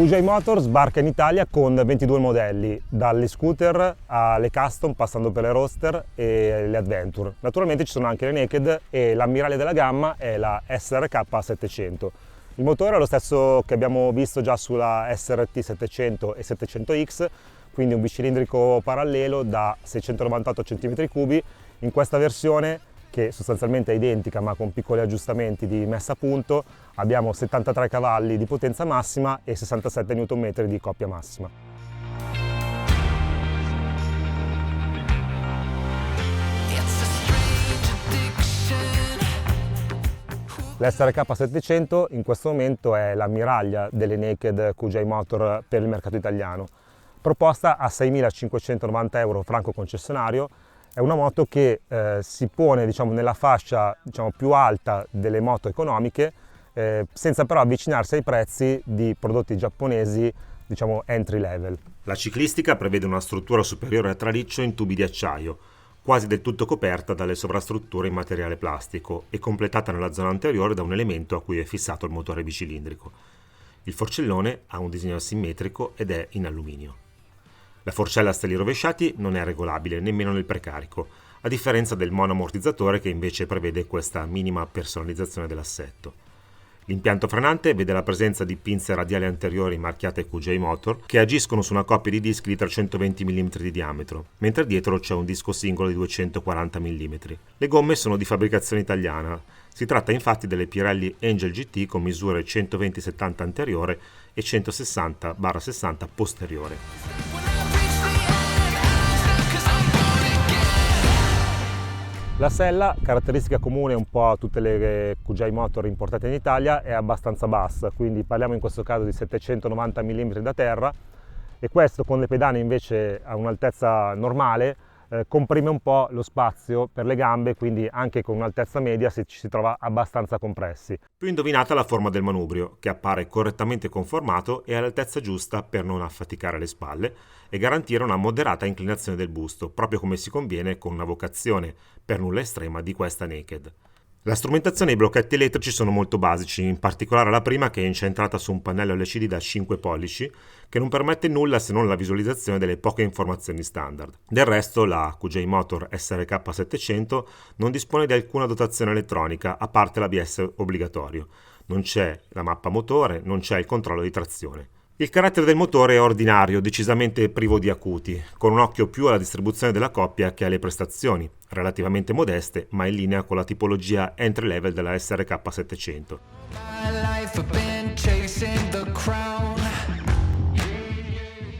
QJ Motor sbarca in Italia con 22 modelli, dalle scooter alle custom, passando per le roadster e le adventure. Naturalmente ci sono anche le naked e l'ammirale della gamma è la SRK 700. Il motore è lo stesso che abbiamo visto già sulla SRT 700 e 700X, quindi un bicilindrico parallelo da 698 cm3. In questa versione, che sostanzialmente è identica ma con piccoli aggiustamenti di messa a punto, abbiamo 73 cavalli di potenza massima e 67 Nm di coppia massima. L'SRK 700 in questo momento è l'ammiraglia delle naked QJ Motor per il mercato italiano, proposta a 6.590 euro franco concessionario. È una moto che si pone nella fascia più alta delle moto economiche, senza però avvicinarsi ai prezzi di prodotti giapponesi entry level. La ciclistica prevede una struttura superiore a traliccio in tubi di acciaio, quasi del tutto coperta dalle sovrastrutture in materiale plastico e completata nella zona anteriore da un elemento a cui è fissato il motore bicilindrico. Il forcellone ha un disegno asimmetrico ed è in alluminio. La forcella a steli rovesciati non è regolabile nemmeno nel precarico, a differenza del monoammortizzatore che invece prevede questa minima personalizzazione dell'assetto. L'impianto frenante vede la presenza di pinze radiali anteriori marchiate QJ Motor che agiscono su una coppia di dischi di 320 mm di diametro, mentre dietro c'è un disco singolo di 240 mm. Le gomme sono di fabbricazione italiana. Si tratta infatti delle Pirelli Angel GT con misure 120/70 anteriore e 160/60 posteriore. La sella, caratteristica comune un po' a tutte le QJ Motor importate in Italia, è abbastanza bassa, quindi parliamo in questo caso di 790 mm da terra, e questo con le pedane invece a un'altezza normale comprime un po' lo spazio per le gambe, quindi anche con un'altezza media ci si trova abbastanza compressi. Più indovinata la forma del manubrio, che appare correttamente conformato e all'altezza giusta per non affaticare le spalle e garantire una moderata inclinazione del busto, proprio come si conviene con una vocazione per nulla estrema di questa naked. La strumentazione e i blocchetti elettrici sono molto basici, in particolare la prima che è incentrata su un pannello LCD da 5 pollici che non permette nulla se non la visualizzazione delle poche informazioni standard. Del resto la QJ Motor SRK 700 non dispone di alcuna dotazione elettronica a parte l'ABS obbligatorio. Non c'è la mappa motore, non c'è il controllo di trazione. Il carattere del motore è ordinario, decisamente privo di acuti, con un occhio più alla distribuzione della coppia che alle prestazioni, relativamente modeste ma in linea con la tipologia entry level della SRK 700.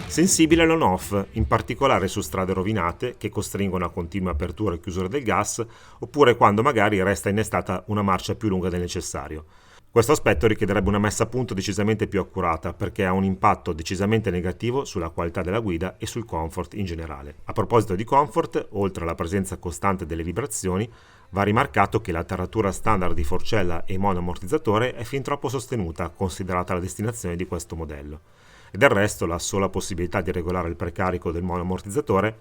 Sensibile all'on-off, in particolare su strade rovinate che costringono a continue aperture e chiusure del gas, oppure quando magari resta innestata una marcia più lunga del necessario. Questo aspetto richiederebbe una messa a punto decisamente più accurata perché ha un impatto decisamente negativo sulla qualità della guida e sul comfort in generale. A proposito di comfort, oltre alla presenza costante delle vibrazioni, va rimarcato che la taratura standard di forcella e monoammortizzatore è fin troppo sostenuta considerata la destinazione di questo modello. E del resto la sola possibilità di regolare il precarico del monoammortizzatore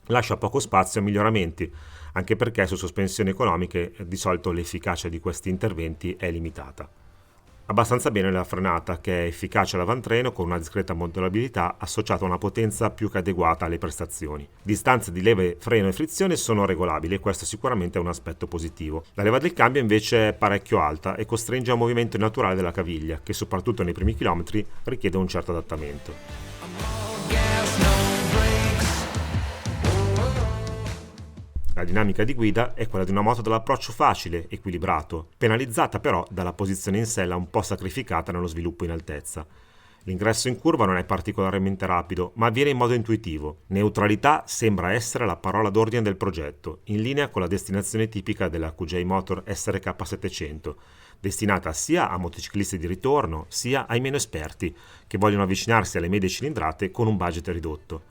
lascia poco spazio a miglioramenti, anche perché su sospensioni economiche di solito l'efficacia di questi interventi è limitata. Abbastanza bene la frenata, che è efficace all'avantreno con una discreta modulabilità associata a una potenza più che adeguata alle prestazioni. Distanze di leve freno e frizione sono regolabili e questo sicuramente è un aspetto positivo. La leva del cambio invece è parecchio alta e costringe a un movimento innaturale della caviglia, che soprattutto nei primi chilometri richiede un certo adattamento. La dinamica di guida è quella di una moto dall'approccio facile, equilibrato, penalizzata però dalla posizione in sella un po' sacrificata nello sviluppo in altezza. L'ingresso in curva non è particolarmente rapido, ma avviene in modo intuitivo. Neutralità sembra essere la parola d'ordine del progetto, in linea con la destinazione tipica della QJ Motor SRK 700, destinata sia a motociclisti di ritorno, sia ai meno esperti, che vogliono avvicinarsi alle medie cilindrate con un budget ridotto.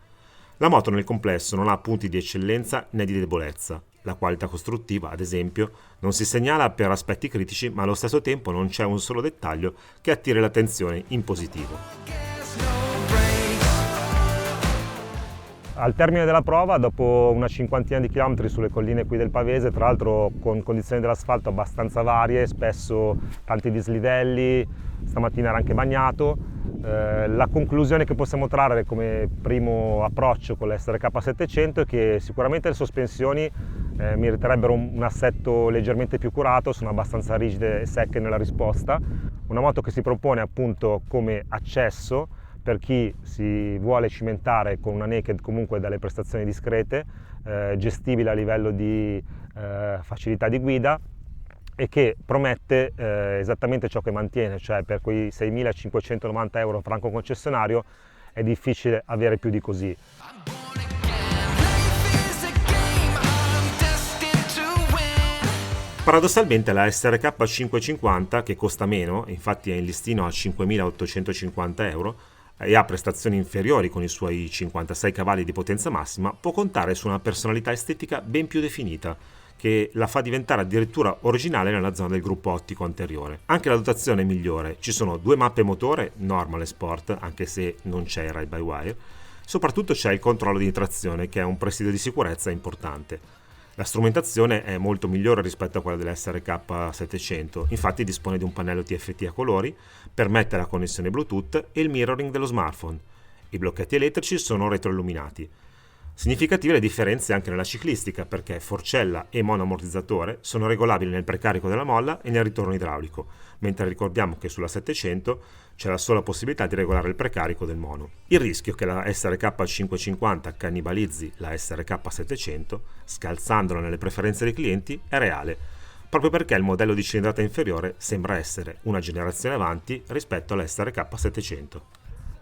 La moto nel complesso non ha punti di eccellenza né di debolezza. La qualità costruttiva, ad esempio, non si segnala per aspetti critici, ma allo stesso tempo non c'è un solo dettaglio che attiri l'attenzione in positivo. Al termine della prova, dopo una cinquantina di chilometri sulle colline qui del Pavese, tra l'altro con condizioni dell'asfalto abbastanza varie, spesso tanti dislivelli, stamattina era anche bagnato, la conclusione che possiamo trarre come primo approccio con l'SRK 700 è che sicuramente le sospensioni meriterebbero un assetto leggermente più curato, sono abbastanza rigide e secche nella risposta. Una moto che si propone appunto come accesso per chi si vuole cimentare con una naked comunque dalle prestazioni discrete, gestibile a livello di facilità di guida e che promette esattamente ciò che mantiene, cioè per quei 6.590 euro franco concessionario è difficile avere più di così. Paradossalmente la SRK 550, che costa meno, infatti è in listino a 5.850 euro, e ha prestazioni inferiori con i suoi 56 cavalli di potenza massima, può contare su una personalità estetica ben più definita, che la fa diventare addirittura originale nella zona del gruppo ottico anteriore. Anche la dotazione è migliore, ci sono 2 mappe motore, normal e sport, anche se non c'è il ride-by-wire, soprattutto c'è il controllo di trazione che è un presidio di sicurezza importante. La strumentazione è molto migliore rispetto a quella dell'SRK 700, infatti dispone di un pannello TFT a colori, permette la connessione Bluetooth e il mirroring dello smartphone. I blocchetti elettrici sono retroilluminati. Significative le differenze anche nella ciclistica perché forcella e monoammortizzatore sono regolabili nel precarico della molla e nel ritorno idraulico, mentre ricordiamo che sulla 700 c'è la sola possibilità di regolare il precarico del mono. Il rischio che la SRK 550 cannibalizzi la SRK 700, scalzandola nelle preferenze dei clienti, è reale, proprio perché il modello di cilindrata inferiore sembra essere una generazione avanti rispetto alla SRK 700.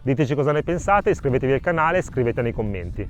Diteci cosa ne pensate, iscrivetevi al canale e scrivete nei commenti.